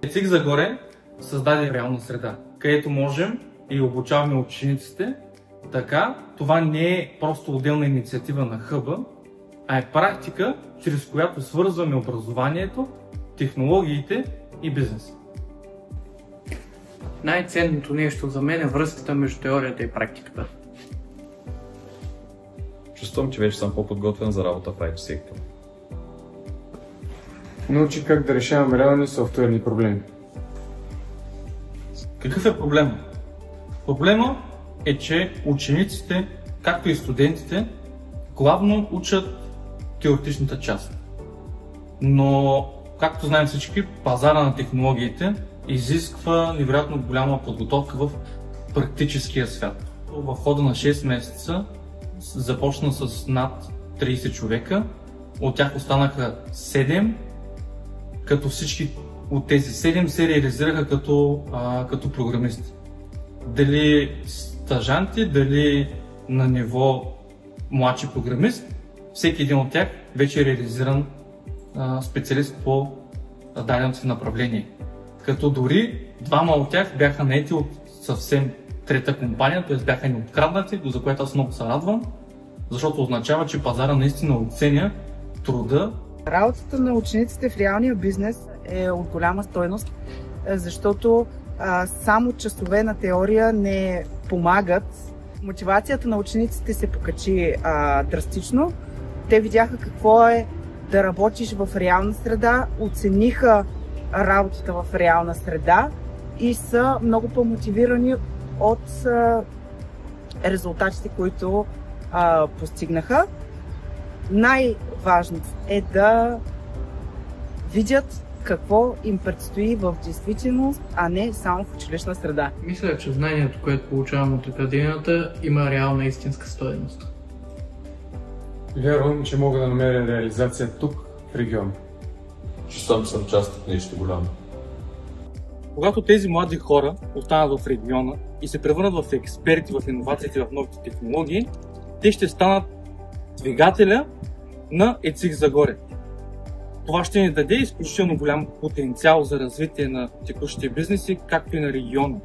ЕЦИК Загоре създаде реална среда, където можем и обучаваме учениците. Така, това не е просто отделна инициатива на хъба, а е практика, чрез която свързваме образованието, технологиите и бизнеса. Най-ценното нещо за мен е връзката между теорията и практиката. Чувствам, че вече съм по-подготвен за работа в IT сектора. Научи как да решаваме реални софтуерни проблеми. Какъв е проблема? Проблема е, че учениците, както и студентите, главно учат теоретичната част. Но, както знаем всички, пазара на технологиите изисква невероятно голяма подготовка в практическия свят. В хода на 6 месеца започна с над 30 човека, от тях останаха 7, като всички от тези 7 се реализираха като програмисти. Дали стажанти, дали на ниво младши програмист, всеки един от тях вече е реализиран специалист по даденото си направление. Като дори двама от тях бяха наети от съвсем трета компания, т.е. бяха ни откраднати, за което аз много се радвам, защото означава, че пазара наистина оценя труда. Работата на учениците в реалния бизнес е от голяма стойност, защото само часове на теория не помагат. Мотивацията на учениците се покачи драстично. Те видяха какво е да работиш в реална среда, оцениха работата в реална среда и са много по-мотивирани от резултатите, които постигнаха. Най-важното е да видят какво им предстои в действителност, а не само в училищна среда. Мисля, че знанието, което получавам от академията, има реална истинска стойност. Вярвам, че мога да намеря реализация тук, в региона. Чувствам, че съм част от нещо голямо. Когато тези млади хора останат в региона и се превърнат в експерти в иновациите в новите технологии, те ще станат двигателя на ЕЦИК Загоре. Това ще ни даде изключително голям потенциал за развитие на текущите бизнеси, както и на региона.